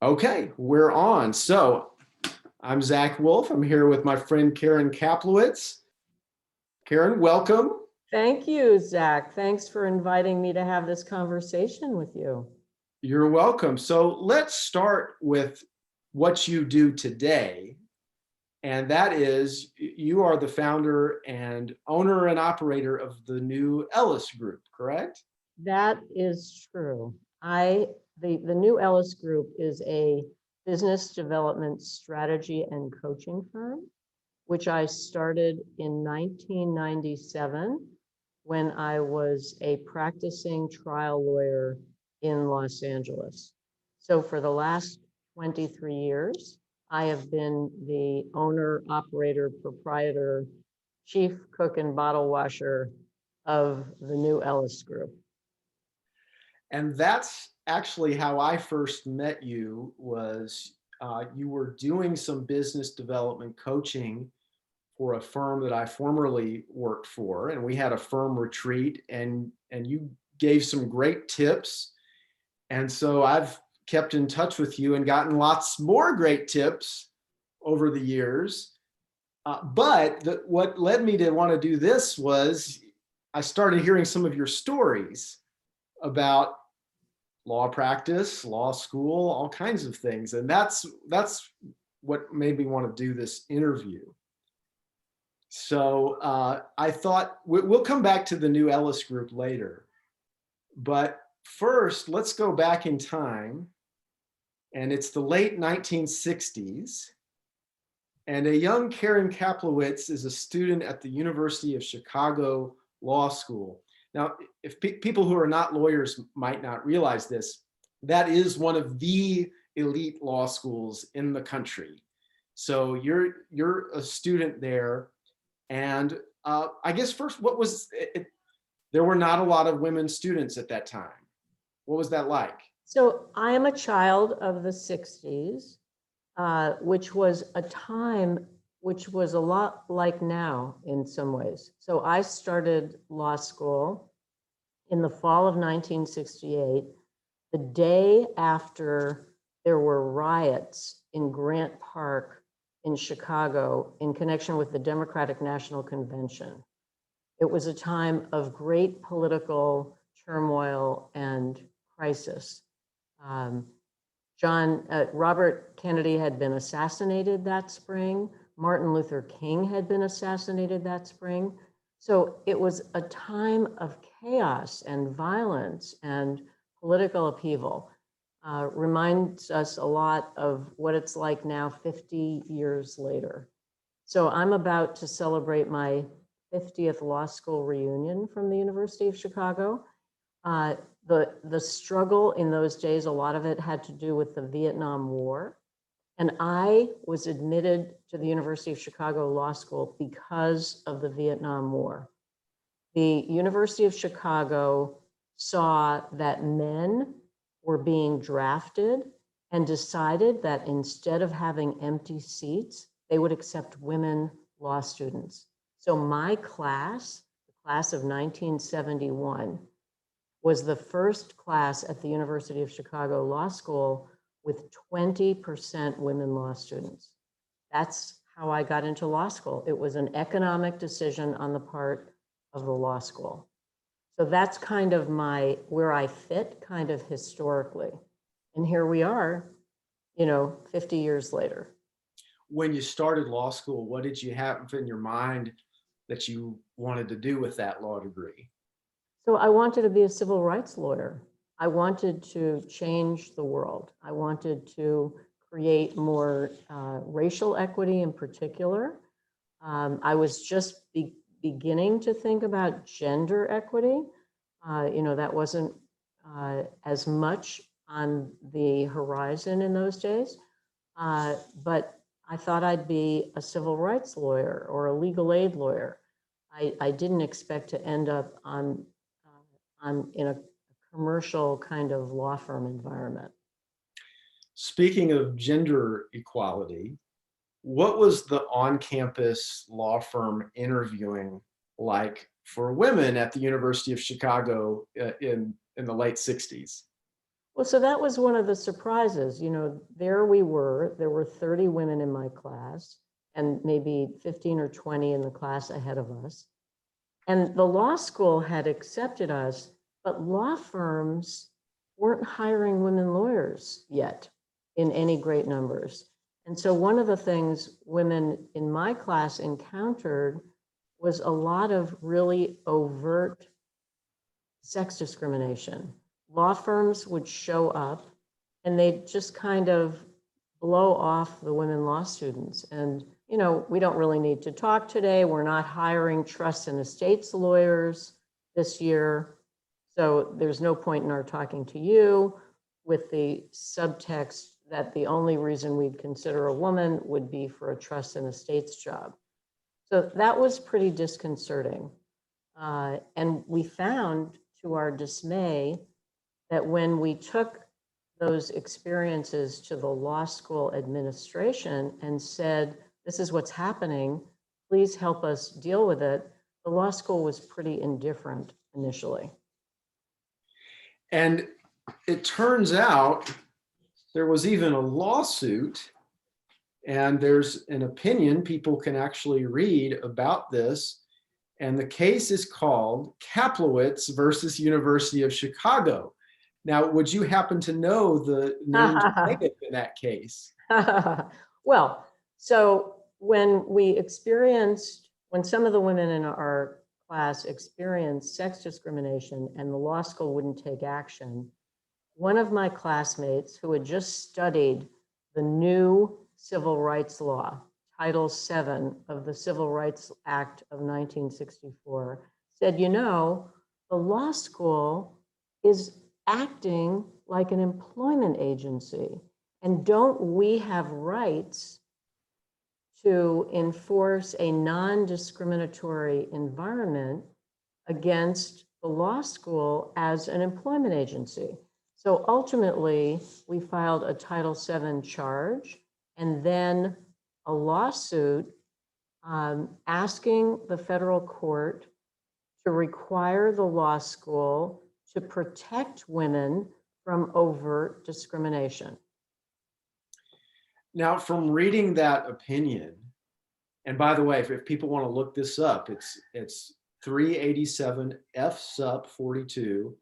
Okay, we're on. So I'm Zach Wolf. I'm here with my friend Karen Kaplowitz. Karen, welcome. Thank you, Zach. Thanks for inviting me to have this conversation with you. You're welcome. So let's start with what you do today. And that is, you are the founder and owner and operator of the new Ellis Group, correct? That is true. The new Ellis Group is a business development strategy and coaching firm, which I started in 1997 when I was a practicing trial lawyer in Los Angeles. So for the last 23 years, I have been the owner, operator, proprietor, chief cook and bottle washer of the new Ellis Group. And that's actually how I first met you was you were doing some business development coaching for a firm that I formerly worked for, and we had a firm retreat, and you gave some great tips. And so I've kept in touch with you and gotten lots more great tips over the years. But what led me to want to do this was I started hearing some of your stories about law practice, law school, all kinds of things. And that's what made me want to do this interview. So I thought we'll come back to the new Ellis Group later. But first, let's go back in time. And it's the late 1960s. And a young Karen Kaplowitz is a student at the University of Chicago Law School. Now, if people who are not lawyers might not realize this, that is one of the elite law schools in the country. So you're a student there. And I guess first, what was it? There were not a lot of women students at that time. What was that like? So I am a child of the 60s, which was a time which was a lot like now in some ways. So I started law school in the fall of 1968, the day after there were riots in Grant Park in Chicago in connection with the Democratic National Convention. It was a time of great political turmoil and crisis. Robert Kennedy had been assassinated that spring. Martin Luther King had been assassinated that spring. So it was a time of chaos and violence and political upheaval. Reminds us a lot of what it's like now 50 years later. So I'm about to celebrate my 50th law school reunion from the University of Chicago. The struggle in those days, a lot of it had to do with the Vietnam War. And I was admitted to the University of Chicago Law School because of the Vietnam War. The University of Chicago saw that men were being drafted and decided that instead of having empty seats, they would accept women law students. So my class, the class of 1971, was the first class at the University of Chicago Law School with 20% women law students. That's how I got into law school. It was an economic decision on the part of the law school. So that's kind of where I fit kind of historically. And here we are, 50 years later. When you started law school, what did you have in your mind that you wanted to do with that law degree? So I wanted to be a civil rights lawyer. I wanted to change the world. I wanted to create more racial equity in particular. I was just beginning to think about gender equity. That wasn't as much on the horizon in those days. But I thought I'd be a civil rights lawyer or a legal aid lawyer. I didn't expect to end up in a commercial kind of law firm environment. Speaking of gender equality, what was the on-campus law firm interviewing like for women at the University of Chicago in the late 60s? Well, so that was one of the surprises. You know, there were 30 women in my class and maybe 15 or 20 in the class ahead of us. And the law school had accepted us, but law firms weren't hiring women lawyers yet in any great numbers. And so one of the things women in my class encountered was a lot of really overt sex discrimination. Law firms would show up and they'd just kind of blow off the women law students. And, you know, we don't really need to talk today. We're not hiring trust and estates lawyers this year. So there's no point in our talking to you, with the subtext that the only reason we'd consider a woman would be for a trust and estates job. So that was pretty disconcerting. And we found, to our dismay, that when we took those experiences to the law school administration and said, this is what's happening, please help us deal with it, the law school was pretty indifferent initially. And it turns out there was even a lawsuit, and there's an opinion people can actually read about this. And the case is called Kaplowitz versus University of Chicago. Now, would you happen to know the named plaintiff in that case? Well, so when some of the women in our class experienced sex discrimination and the law school wouldn't take action, one of my classmates who had just studied the new civil rights law, Title VII of the Civil Rights Act of 1964, said, you know, the law school is acting like an employment agency. And don't we have rights to enforce a non-discriminatory environment against the law school as an employment agency? So ultimately, we filed a Title VII charge and then a lawsuit asking the federal court to require the law school to protect women from overt discrimination. Now, from reading that opinion, and by the way, if people want to look this up, it's 387 F Sup 42.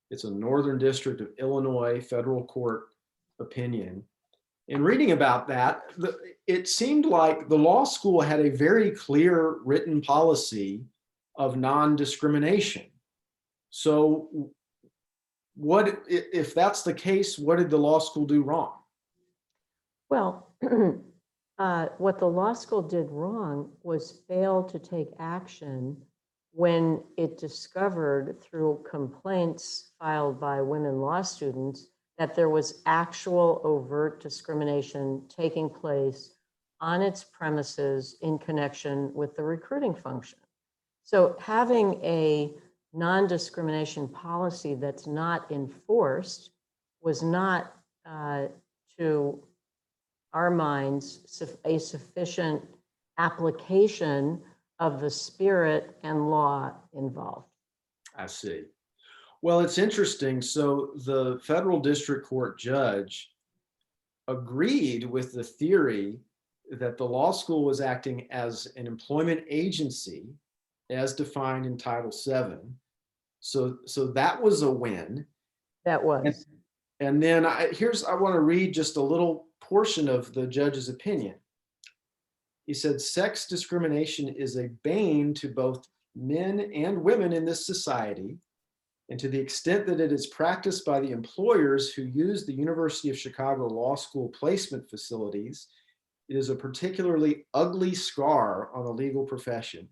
It's a Northern District of Illinois federal court opinion. In reading about that, it seemed like the law school had a very clear written policy of non-discrimination. So what, if that's the case, what did the law school do wrong? Well, what the law school did wrong was fail to take action when it discovered through complaints filed by women law students that there was actual overt discrimination taking place on its premises in connection with the recruiting function. So having a non-discrimination policy that's not enforced was not, to our minds, a sufficient application of the spirit and law involved. I see. Well, it's interesting. So the federal district court judge agreed with the theory that the law school was acting as an employment agency as defined in Title VII. So that was a win. That was. And then I want to read just a little portion of the judge's opinion. He said, sex discrimination is a bane to both men and women in this society. And to the extent that it is practiced by the employers who use the University of Chicago Law School placement facilities, it is a particularly ugly scar on the legal profession.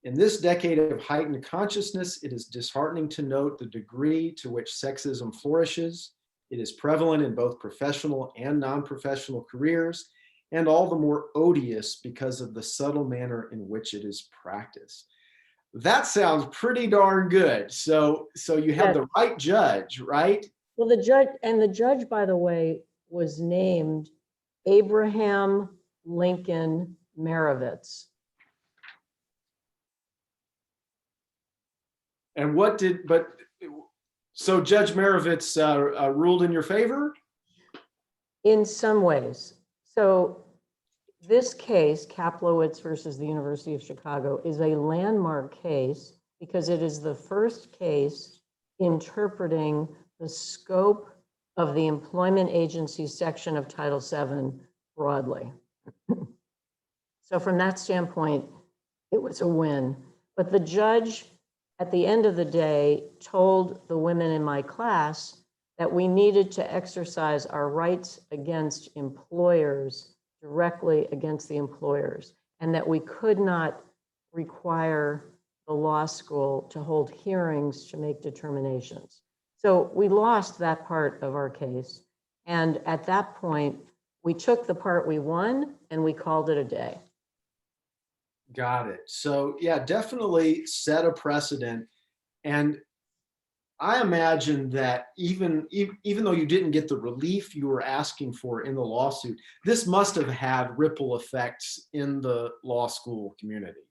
In this decade of heightened consciousness, it is disheartening to note the degree to which sexism flourishes. It is prevalent in both professional and non-professional careers, and all the more odious because of the subtle manner in which it is practiced. That sounds pretty darn good. So you have the right judge, right? Well, the judge, by the way, was named Abraham Lincoln Marovitz. And So Judge Marovitz ruled in your favor? In some ways. So this case, Kaplowitz versus the University of Chicago, is a landmark case because it is the first case interpreting the scope of the employment agency section of Title VII broadly. So from that standpoint, it was a win. But the judge, at the end of the day, told the women in my class that we needed to exercise our rights against employers directly against the employers, and that we could not require the law school to hold hearings to make determinations. So we lost that part of our case. And at that point, we took the part we won and we called it a day. Got it. So yeah, definitely set a precedent. And I imagine that even though you didn't get the relief you were asking for in the lawsuit, this must have had ripple effects in the law school community.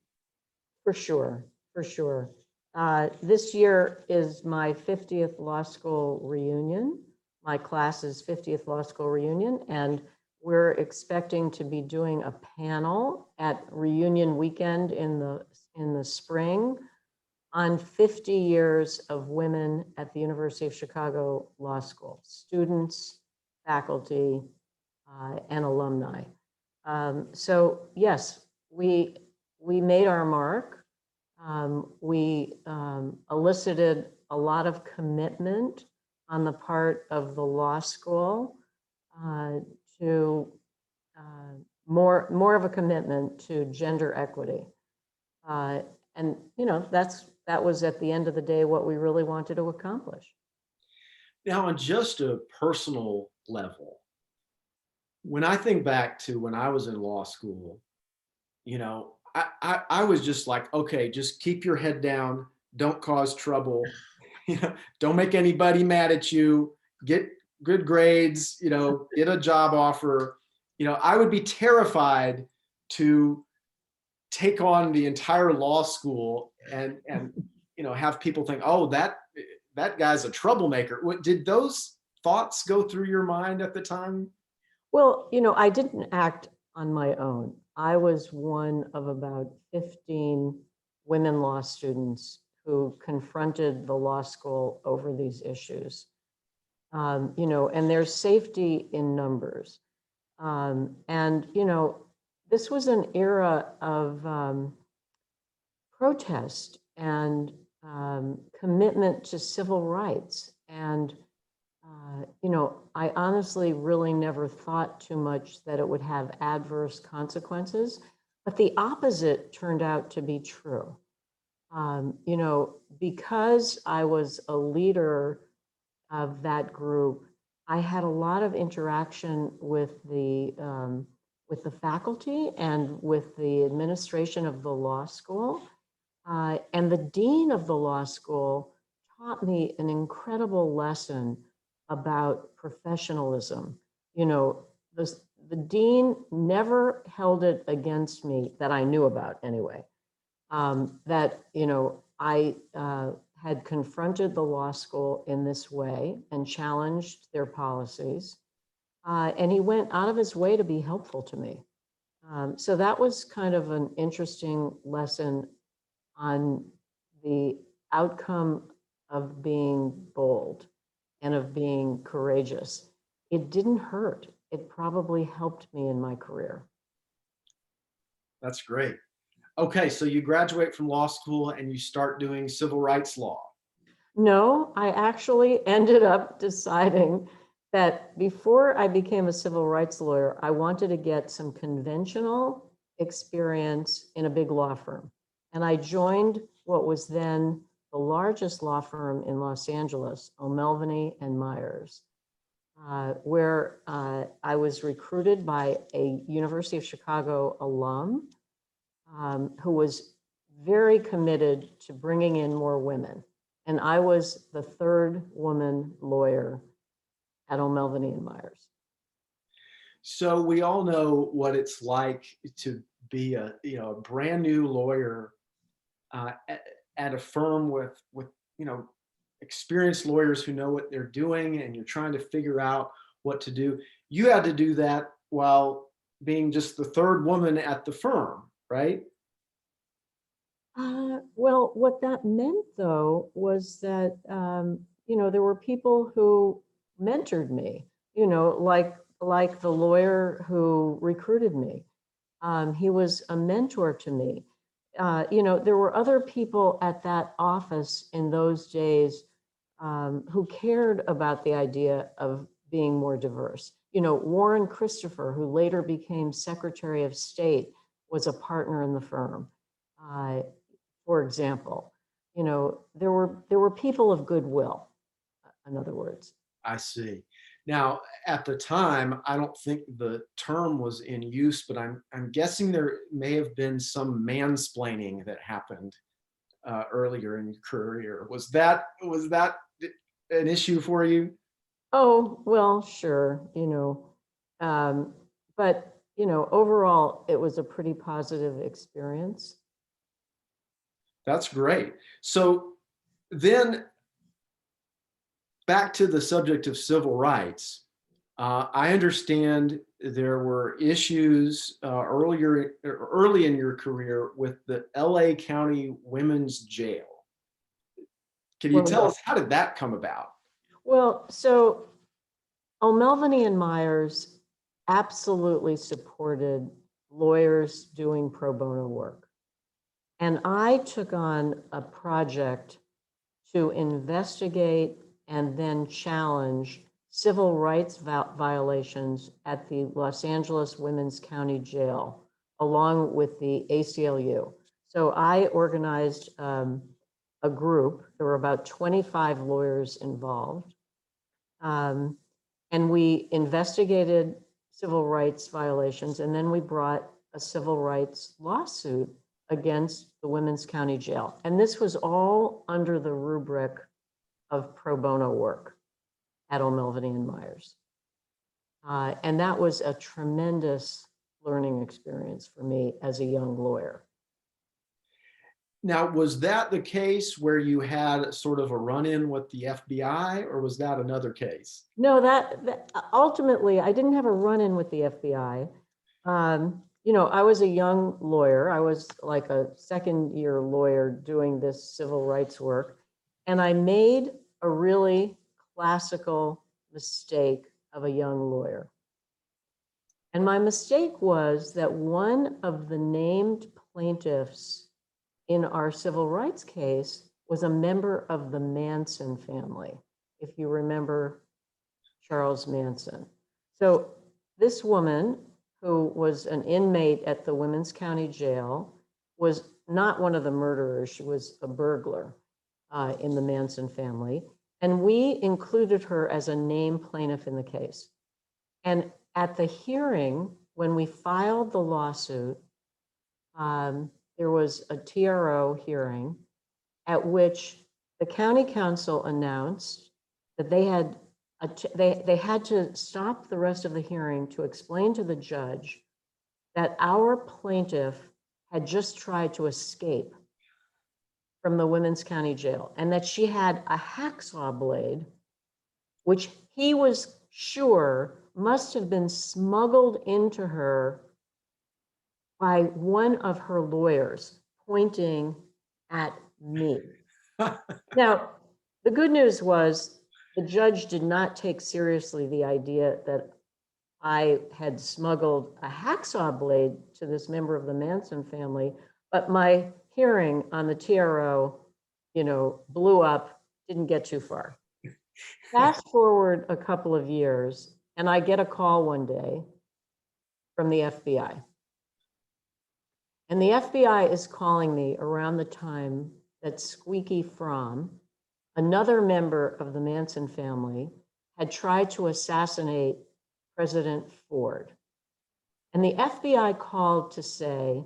For sure, for sure. This year is my 50th law school reunion, my class's 50th law school reunion, and we're expecting to be doing a panel at reunion weekend in the spring on 50 years of women at the University of Chicago Law School, students, faculty, and alumni. So yes, we made our mark. We elicited a lot of commitment on the part of the law school to more of a commitment to gender equity. And that was at the end of the day what we really wanted to accomplish. Now, on just a personal level, when I think back to when I was in law school, I was just like, okay, just keep your head down, don't cause trouble, don't make anybody mad at you, get good grades, get a job offer. I would be terrified to take on the entire law school and have people think, oh, that guy's a troublemaker. Did those thoughts go through your mind at the time? Well, I didn't act on my own. I was one of about 15 women law students who confronted the law school over these issues. And there's safety in numbers. And this was an era of protest and commitment to civil rights. And I honestly really never thought too much that it would have adverse consequences, but the opposite turned out to be true. Because I was a leader of that group, I had a lot of interaction with the faculty and with the administration of the law school. And the dean of the law school taught me an incredible lesson about professionalism. The dean never held it against me that I knew about anyway, that, I had confronted the law school in this way and challenged their policies. And he went out of his way to be helpful to me. So that was kind of an interesting lesson on the outcome of being bold and of being courageous. It didn't hurt. It probably helped me in my career. That's great. Okay, so you graduate from law school and you start doing civil rights law. No, I actually ended up deciding that before I became a civil rights lawyer, I wanted to get some conventional experience in a big law firm. And I joined what was then the largest law firm in Los Angeles, O'Melveny and Myers, where I was recruited by a University of Chicago alum who was very committed to bringing in more women. And I was the third woman lawyer at O'Melveny and Myers. So we all know what it's like to be a brand new lawyer at a firm with experienced lawyers who know what they're doing, and you're trying to figure out what to do. You had to do that while being just the third woman at the firm, right? Well, what that meant though was that, there were people who mentored me, like the lawyer who recruited me. He was a mentor to me. There were other people at that office in those days who cared about the idea of being more diverse. Warren Christopher, who later became Secretary of State, was a partner in the firm. Uh, for example, there were people of goodwill, in other words. I see. Now, at the time, I don't think the term was in use, but I'm guessing there may have been some mansplaining that happened earlier in your career. Was that an issue for you? Oh, well, sure, but overall, it was a pretty positive experience. That's great. So then back to the subject of civil rights. I understand there were issues early in your career with the LA County Women's Jail. Can you Well, tell yeah. us how did that come about? Well, so O'Melveny and Myers absolutely supported lawyers doing pro bono work. And I took on a project to investigate and then challenge civil rights violations at the Los Angeles Women's County Jail, along with the ACLU. So I organized a group. There were about 25 lawyers involved. And we investigated civil rights violations, and then we brought a civil rights lawsuit against the Women's County Jail. And this was all under the rubric of pro bono work at O'Melveny and Myers. And that was a tremendous learning experience for me as a young lawyer. Now, was that the case where you had sort of a run-in with the FBI, or was that another case? No, that ultimately, I didn't have a run-in with the FBI. I was a young lawyer. I was like a second-year lawyer doing this civil rights work. And I made a really classical mistake of a young lawyer. And my mistake was that one of the named plaintiffs in our civil rights case was a member of the Manson family, if you remember Charles Manson. So this woman, who was an inmate at the Women's County Jail, was not one of the murderers. She was a burglar in the Manson family. And we included her as a named plaintiff in the case. And at the hearing, when we filed the lawsuit, there was a TRO hearing at which the county council announced that they had to stop the rest of the hearing to explain to the judge that our plaintiff had just tried to escape from the Women's County Jail and that she had a hacksaw blade, which he was sure must have been smuggled into her by one of her lawyers pointing at me. Now, the good news was the judge did not take seriously the idea that I had smuggled a hacksaw blade to this member of the Manson family, but my hearing on the TRO, blew up, didn't get too far. Fast forward a couple of years, and I get a call one day from the FBI. And the FBI is calling me around the time that Squeaky Fromm, another member of the Manson family, had tried to assassinate President Ford. And the FBI called to say,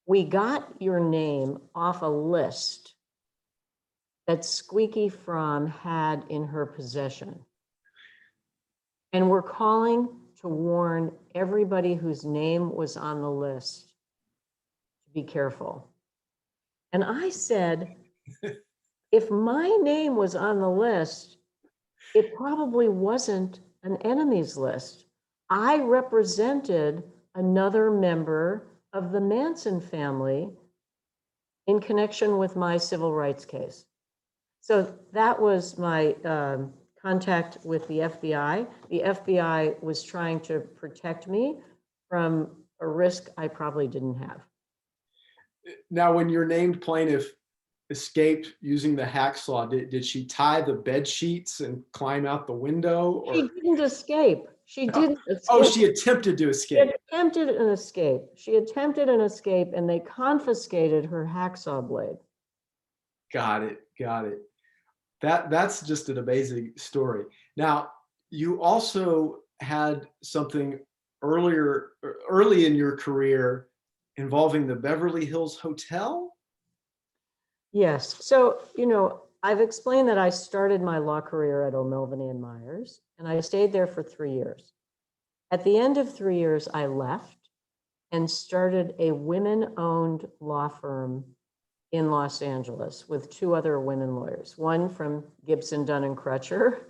we got your name off a list that Squeaky Fromm had in her possession. And we're calling to warn everybody whose name was on the list to be careful. And I said, if my name was on the list, it probably wasn't an enemies list. I represented another member of the Manson family in connection with my civil rights case. So that was my contact with the FBI. The FBI was trying to protect me from a risk I probably didn't have. Now, when your named plaintiff escaped using the hacksaw, did she tie the bed sheets and climb out the window? She Or didn't escape. She didn't oh, escape. she attempted to She escape. attempted an escape. She attempted an escape, and they confiscated her hacksaw blade. Got it. Got it. That's just an amazing story. Now, you also had something early in your career involving the Beverly Hills Hotel. Yes. So, I've explained that I started my law career at O'Melveny and Myers, and I stayed there for 3 years. At the end of 3 years, I left and started a women-owned law firm in Los Angeles with 2 other women lawyers, one from Gibson, Dunn and Crutcher,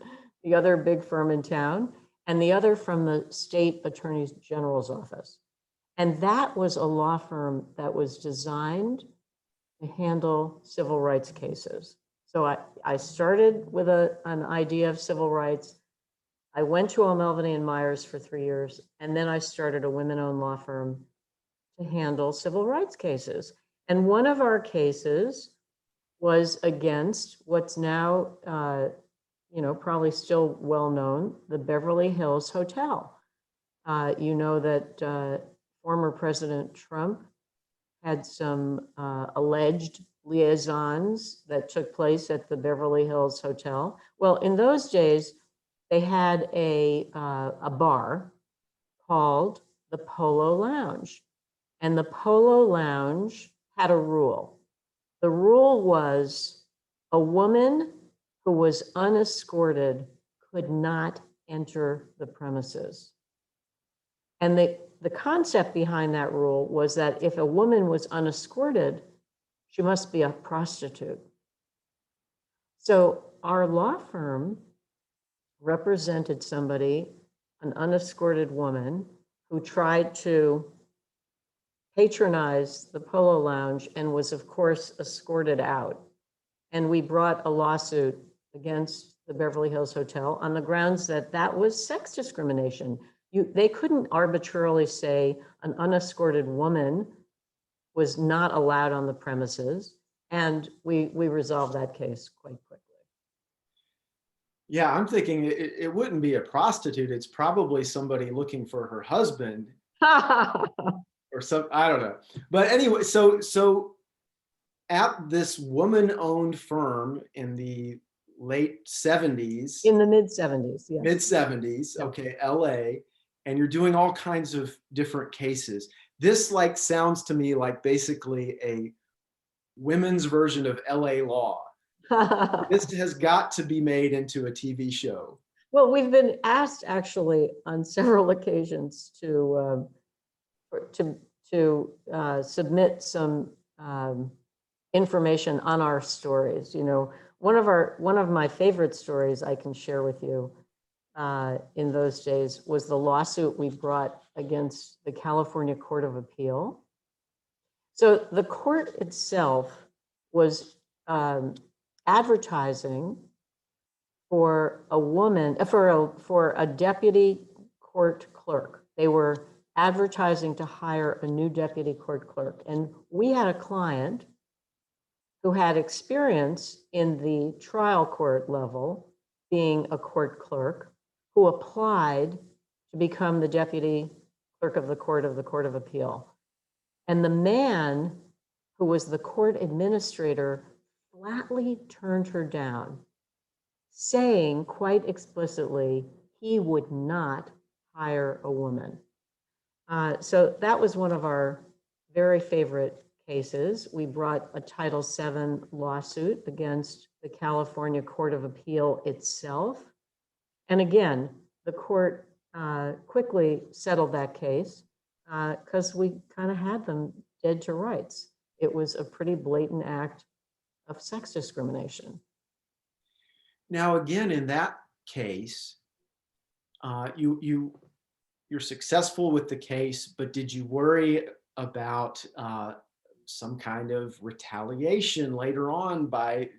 the other big firm in town, and the other from the state attorney general's office. And that was a law firm that was designed to handle civil rights cases. So I started with an idea of civil rights. I went to O'Melveny and Myers for 3 years, and then I started a women-owned law firm to handle civil rights cases. And one of our cases was against what's now, probably still well known, the Beverly Hills Hotel. You know that former President Trump had some alleged liaisons that took place at the Beverly Hills Hotel. Well, in those days, they had a bar called the Polo Lounge. And the Polo Lounge had a rule. The rule was a woman who was unescorted could not enter the premises. And the concept behind that rule was that if a woman was unescorted, she must be a prostitute. So our law firm represented somebody, an unescorted woman, who tried to patronize the Polo Lounge and was, of course, escorted out. And we brought a lawsuit against the Beverly Hills Hotel on the grounds that that was sex discrimination. They couldn't arbitrarily say an unescorted woman was not allowed on the premises. And we resolved that case quite quickly. Yeah, I'm thinking it wouldn't be a prostitute. It's probably somebody looking for her husband or some, I don't know. But anyway, so at this woman-owned firm in the late 70s, In the mid-70s, yes. mid-70s, Yeah. okay, LA, and you're doing all kinds of different cases. This sounds to me like basically a women's version of LA Law. This has got to be made into a TV show. Well, we've been asked actually on several occasions to submit some information on our stories. One of my favorite stories I can share with you in those days was the lawsuit we brought against the California Court of Appeal. So the court itself was advertising for a woman, for a deputy court clerk. They were advertising to hire a new deputy court clerk. And we had a client who had experience in the trial court level, being a court clerk, who applied to become the deputy clerk of the Court of Appeal. And the man who was the court administrator flatly turned her down, saying quite explicitly he would not hire a woman. So that was one of our very favorite cases. We brought a Title VII lawsuit against the California Court of Appeal itself. And again, the court quickly settled that case because we kind of had them dead to rights. It was a pretty blatant act of sex discrimination. Now, again, in that case, you're successful with the case, but did you worry about some kind of retaliation later on by,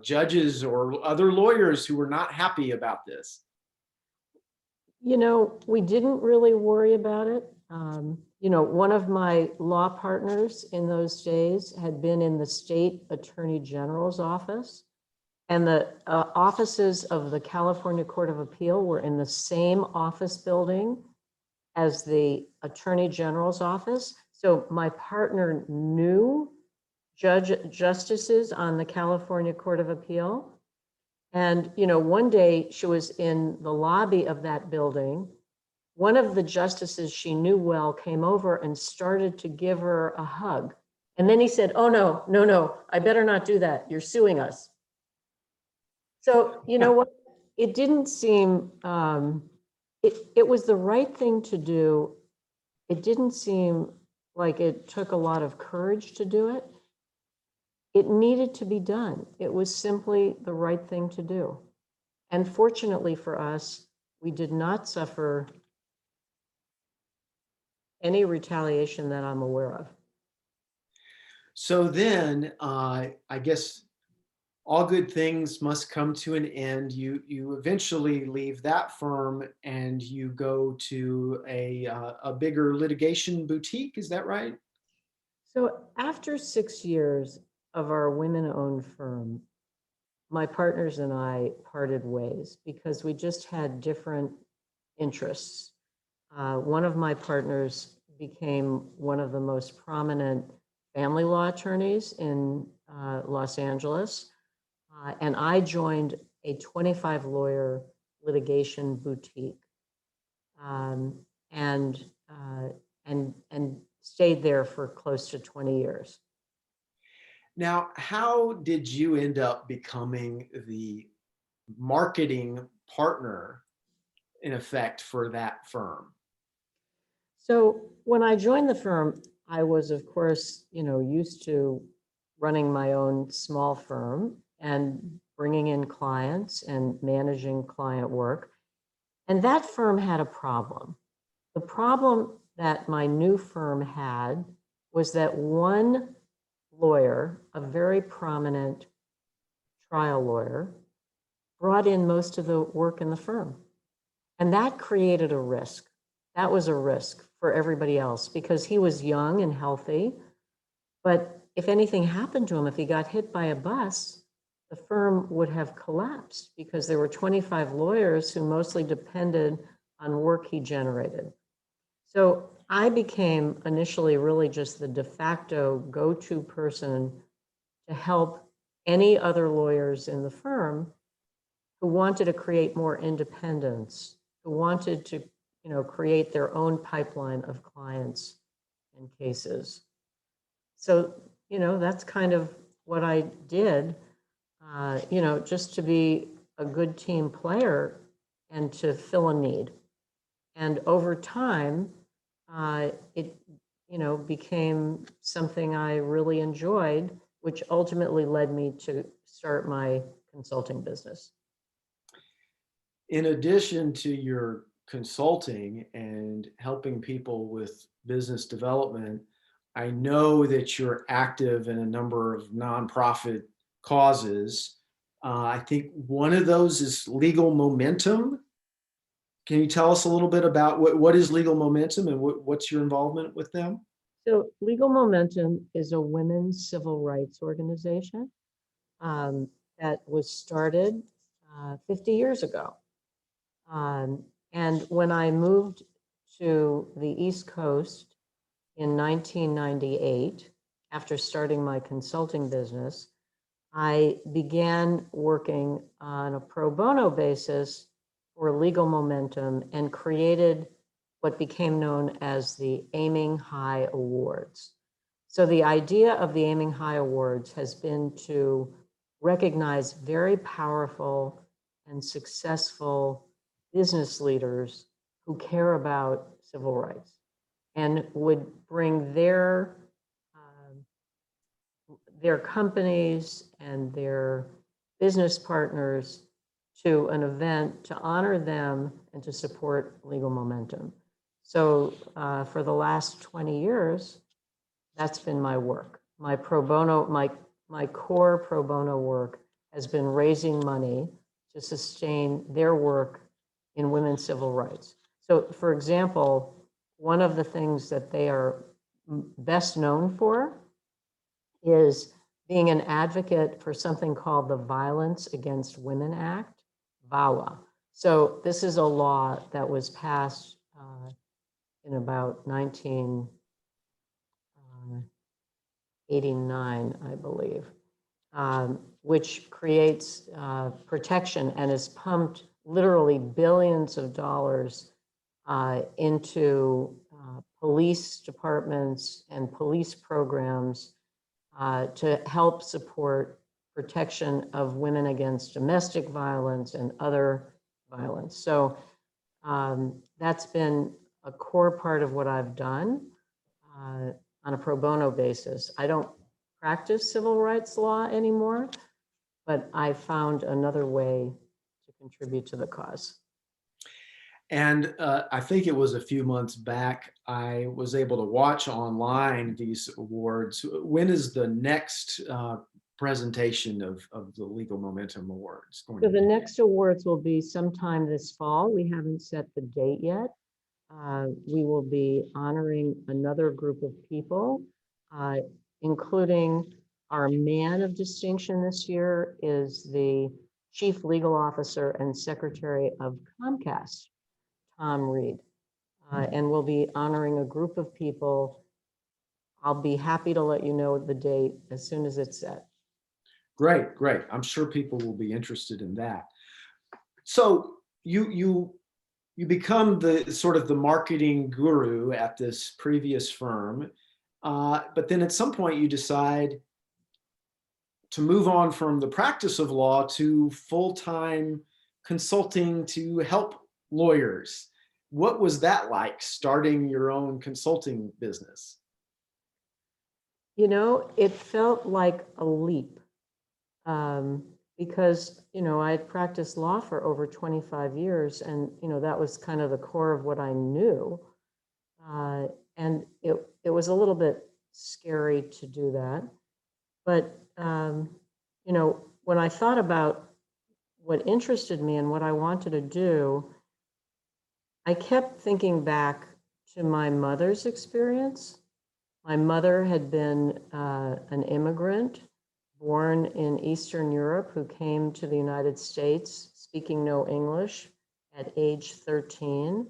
judges or other lawyers who were not happy about this? We didn't really worry about it. One of my law partners in those days had been in the state attorney general's office, and the offices of the California Court of Appeal were in the same office building as the attorney general's office. So my partner knew justices on the California Court of Appeal. And, one day she was in the lobby of that building. One of the justices she knew well came over and started to give her a hug. And then he said, "Oh, no, no, no, I better not do that. You're suing us." So, you know what? It didn't seem, it was the right thing to do. It didn't seem like it took a lot of courage to do it. It needed to be done. It was simply the right thing to do. And fortunately for us, we did not suffer any retaliation that I'm aware of. So then, I guess all good things must come to an end. You eventually leave that firm and you go to a bigger litigation boutique. Is that right? So after 6 years of our women-owned firm, my partners and I parted ways because we just had different interests. One of my partners became one of the most prominent family law attorneys in Los Angeles, and I joined a 25 lawyer litigation boutique, and stayed there for close to 20 years. Now, how did you end up becoming the marketing partner, in effect, for that firm? So when I joined the firm, I was, of course, used to running my own small firm and bringing in clients and managing client work. And that firm had a problem. The problem that my new firm had was that one lawyer, a very prominent trial lawyer, brought in most of the work in the firm. And that created a risk. That was a risk for everybody else because he was young and healthy. But if anything happened to him, if he got hit by a bus, the firm would have collapsed because there were 25 lawyers who mostly depended on work he generated. So I became initially really just the de facto go-to person to help any other lawyers in the firm who wanted to create more independence, who wanted to, create their own pipeline of clients and cases. So, that's kind of what I did, just to be a good team player and to fill a need. And over time, it, became something I really enjoyed, which ultimately led me to start my consulting business. In addition to your consulting and helping people with business development, I know that you're active in a number of nonprofit causes. I think one of those is Legal Momentum. Can you tell us a little bit about what is Legal Momentum and what's your involvement with them? So Legal Momentum is a women's civil rights organization that was started 50 years ago. And when I moved to the East Coast in 1998, after starting my consulting business, I began working on a pro bono basis for Legal Momentum and created what became known as the Aiming High Awards. So the idea of the Aiming High Awards has been to recognize very powerful and successful business leaders who care about civil rights and would bring their companies and their business partners to an event to honor them and to support legal momentum. So for the last 20 years, that's been my work. My pro bono, my core pro bono work has been raising money to sustain their work in women's civil rights. So for example, one of the things that they are best known for is being an advocate for something called the Violence Against Women Act, VAWA. So this is a law that was passed in about 1989, I believe, which creates protection and has pumped literally billions of dollars into police departments and police programs to help support protection of women against domestic violence and other violence. So that's been a core part of what I've done on a pro bono basis. I don't practice civil rights law anymore, but I found another way to contribute to the cause. And I think it was a few months back, I was able to watch online these awards. When is the next presentation of the Legal Momentum Awards going So to the be? next awards will be sometime this fall. We haven't set the date yet. We will be honoring another group of people, including our man of distinction this year is the Chief Legal Officer and Secretary of Comcast, Tom Reed. And we'll be honoring a group of people. I'll be happy to let you know the date as soon as it's set. Great, great. I'm sure people will be interested in that. So you become the sort of the marketing guru at this previous firm, but then at some point you decide to move on from the practice of law to full-time consulting to help lawyers. What was that like, starting your own consulting business? You know, it felt like a leap because, you know, I had practiced law for over 25 years and, you know, that was kind of the core of what I knew. And it was a little bit scary to do that. But, you know, when I thought about what interested me and what I wanted to do, I kept thinking back to my mother's experience. My mother had been an immigrant born in Eastern Europe who came to the United States speaking no English at age 13.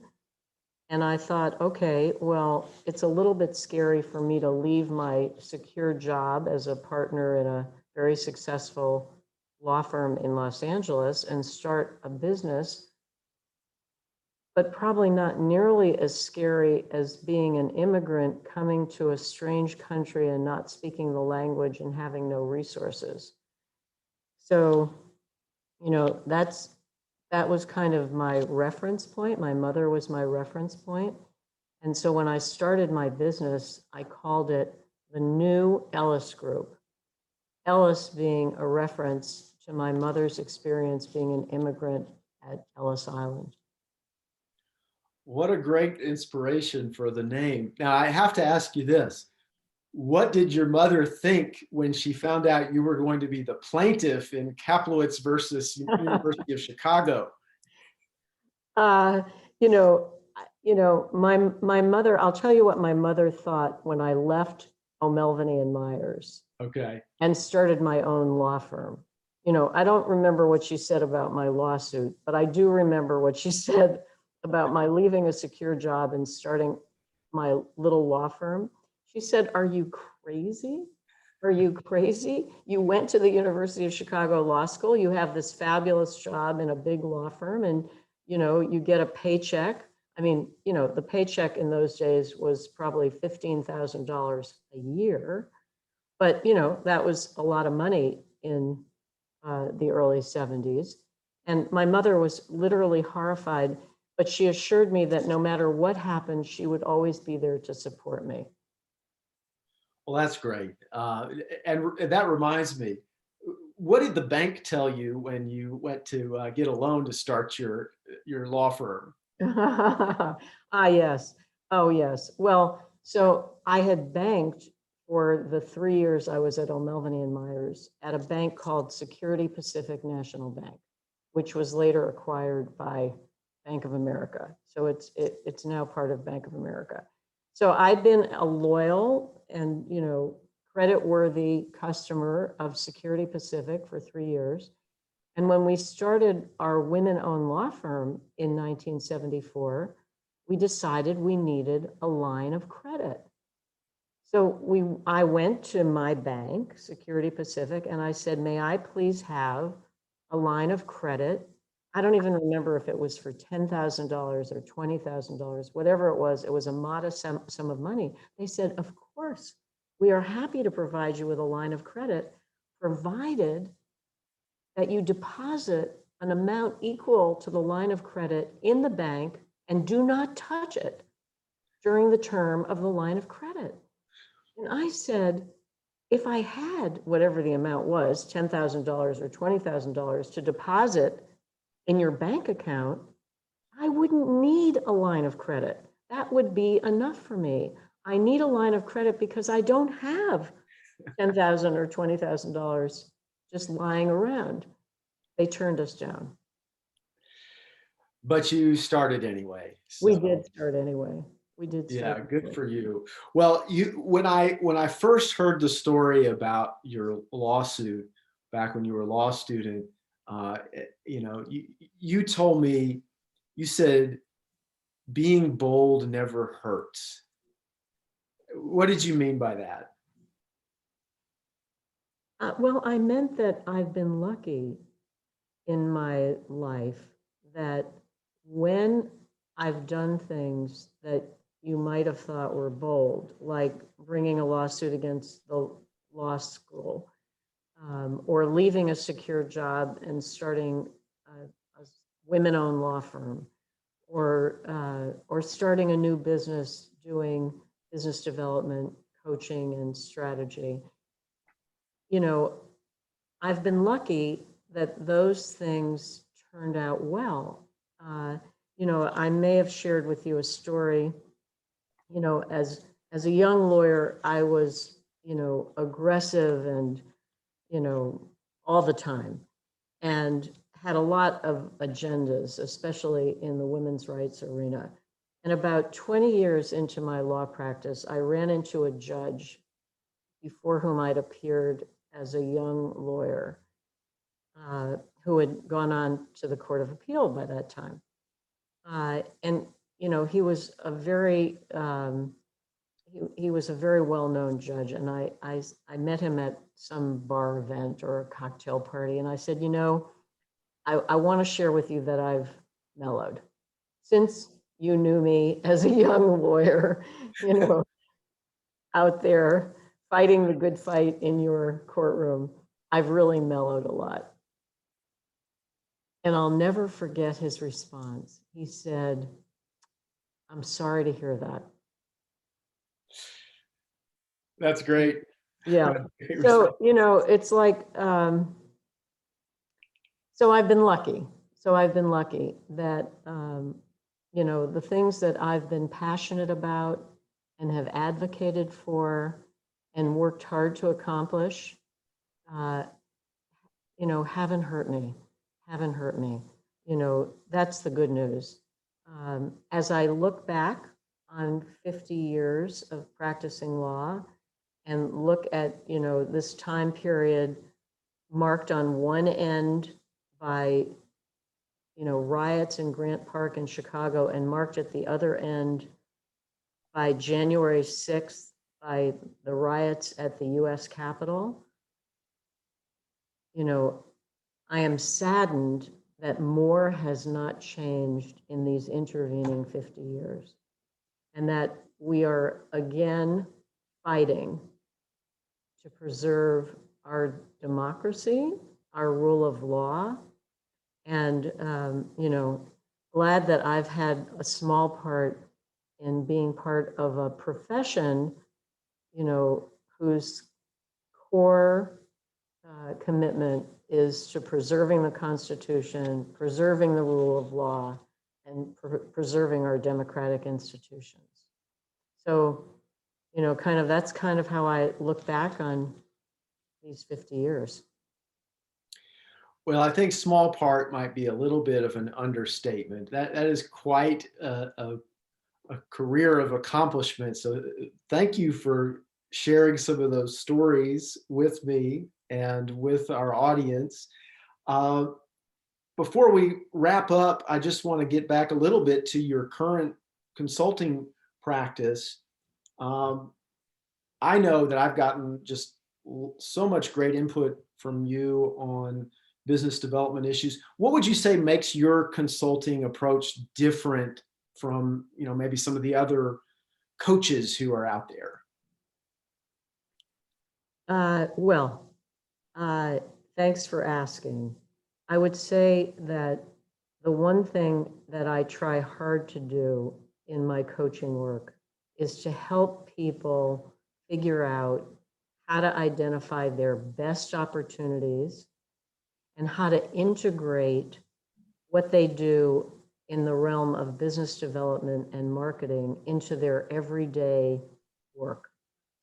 And I thought, okay, well, it's a little bit scary for me to leave my secure job as a partner in a very successful law firm in Los Angeles and start a business, but probably not nearly as scary as being an immigrant coming to a strange country and not speaking the language and having no resources. So, you know, that was kind of my reference point. My mother was my reference point. And so when I started my business, I called it the New Ellis Group. Ellis being a reference to my mother's experience being an immigrant at Ellis Island. What a great inspiration for the name. Now, I have to ask you this. What did your mother think when she found out you were going to be the plaintiff in Kaplowitz versus University of Chicago? You know, my mother, I'll tell you what my mother thought when I left O'Melveny and Myers. Okay. And started my own law firm. You know, I don't remember what she said about my lawsuit, but I do remember what she said about my leaving a secure job and starting my little law firm. She said, "Are you crazy? Are you crazy? You went to the University of Chicago Law School. You have this fabulous job in a big law firm and, you know, you get a paycheck." I mean, you know, the paycheck in those days was probably $15,000 a year. But, you know, that was a lot of money in the early 70s. And my mother was literally horrified, but she assured me that no matter what happened, she would always be there to support me. Well, that's great. And that reminds me, what did the bank tell you when you went to get a loan to start your law firm? Yes. Oh, yes. Well, so I had banked for the 3 years I was at O'Melveny and Myers at a bank called Security Pacific National Bank, which was later acquired by Bank of America. So it's now part of Bank of America. So I'd been a loyal and, credit-worthy customer of Security Pacific for 3 years. And when we started our women-owned law firm in 1974, we decided we needed a line of credit. So I went to my bank, Security Pacific, and I said, may I please have a line of credit? I don't even remember if it was for $10,000 or $20,000, whatever it was a modest sum of money. They said, of course, we are happy to provide you with a line of credit, provided that you deposit an amount equal to the line of credit in the bank and do not touch it during the term of the line of credit. And I said, if I had whatever the amount was, $10,000 or $20,000 to deposit in your bank account, I wouldn't need a line of credit. That would be enough for me. I need a line of credit because I don't have $10,000 or $20,000 just lying around. They turned us down. But you started anyway. We So did start anyway. We did yeah, start. good for you. Well, when I first heard the story about your lawsuit back when you were a law student, you told me, you said being bold never hurts. What did you mean by that? Well, I meant that I've been lucky in my life that when I've done things that you might have thought were bold, like bringing a lawsuit against the law school, or leaving a secure job and starting a women-owned law firm, or starting a new business doing business development, coaching, and strategy. I've been lucky that those things turned out well. I may have shared with you a story. As a young lawyer, I was, aggressive and, all the time, and had a lot of agendas, especially in the women's rights arena. And about 20 years into my law practice, I ran into a judge before whom I'd appeared as a young lawyer, who had gone on to the Court of Appeal by that time. And he was a very he was a very well-known judge, and I met him at some bar event or a cocktail party, and I said, I want to share with you that I've mellowed since you knew me as a young lawyer, out there fighting the good fight in your courtroom. I've really mellowed a lot. And I'll never forget his response. He said, I'm sorry to hear that. That's great. Yeah. So, it's like, so I've been lucky. That, the things that I've been passionate about and have advocated for and worked hard to accomplish, haven't hurt me. That's the good news. As I look back on 50 years of practicing law and look at, this time period marked on one end by, riots in Grant Park in Chicago, and marked at the other end by January 6th by the riots at the US Capitol, I am saddened that more has not changed in these intervening 50 years, and that we are again fighting to preserve our democracy, our rule of law, and, glad that I've had a small part in being part of a profession, whose core commitment is to preserving the Constitution, preserving the rule of law, and preserving our democratic institutions. So, you know, that's kind of how I look back on these 50 years. Well, I think small part might be a little bit of an understatement. That is quite a career of accomplishment. So thank you for sharing some of those stories with me and with our audience. Uh, Before we wrap up, I just want to get back a little bit to your current consulting practice. I know that I've gotten just so much great input from you on business development issues. What would you say makes your consulting approach different from, maybe some of the other coaches who are out there? Thanks for asking. I would say that the one thing that I try hard to do in my coaching work is to help people figure out how to identify their best opportunities and how to integrate what they do in the realm of business development and marketing into their everyday work.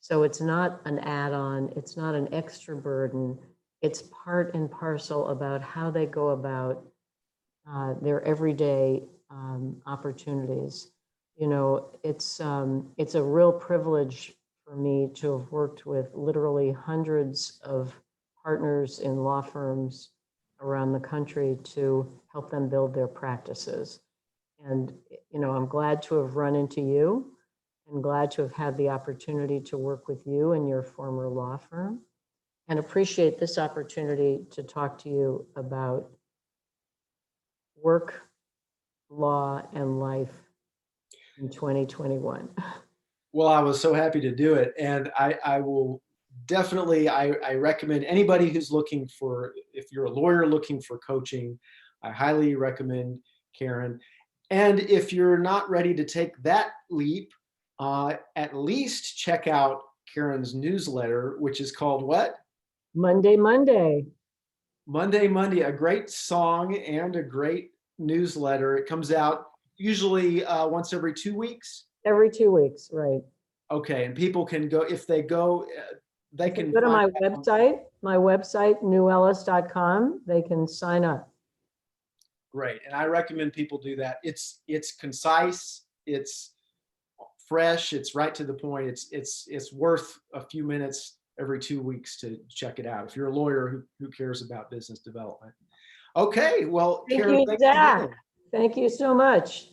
So it's not an add-on, it's not an extra burden, it's part and parcel about how they go about their everyday opportunities. You know, it's a real privilege for me to have worked with literally hundreds of partners in law firms around the country to help them build their practices. And, I'm glad to have run into you and glad to have had the opportunity to work with you and your former law firm, and appreciate this opportunity to talk to you about work, law, and life in 2021. Well, I was so happy to do it. And I will definitely, I recommend anybody who's looking for, if you're a lawyer looking for coaching, I highly recommend Karen. And if you're not ready to take that leap, at least check out Karen's newsletter, which is called what? Monday, Monday. Monday, Monday, a great song and a great newsletter. It comes out usually once every 2 weeks. Every 2 weeks, right. Okay, and people can go, if they go, they can go to my find website, newellis.com. They can sign up. Great, and I recommend people do that. It's concise, it's fresh, it's right to the point. It's worth a few minutes every 2 weeks to check it out if you're a lawyer who cares about business development. Okay, well, Thank Karen, you, thanks Zach. again. Thank you so much.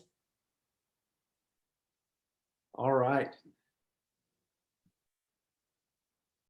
All right.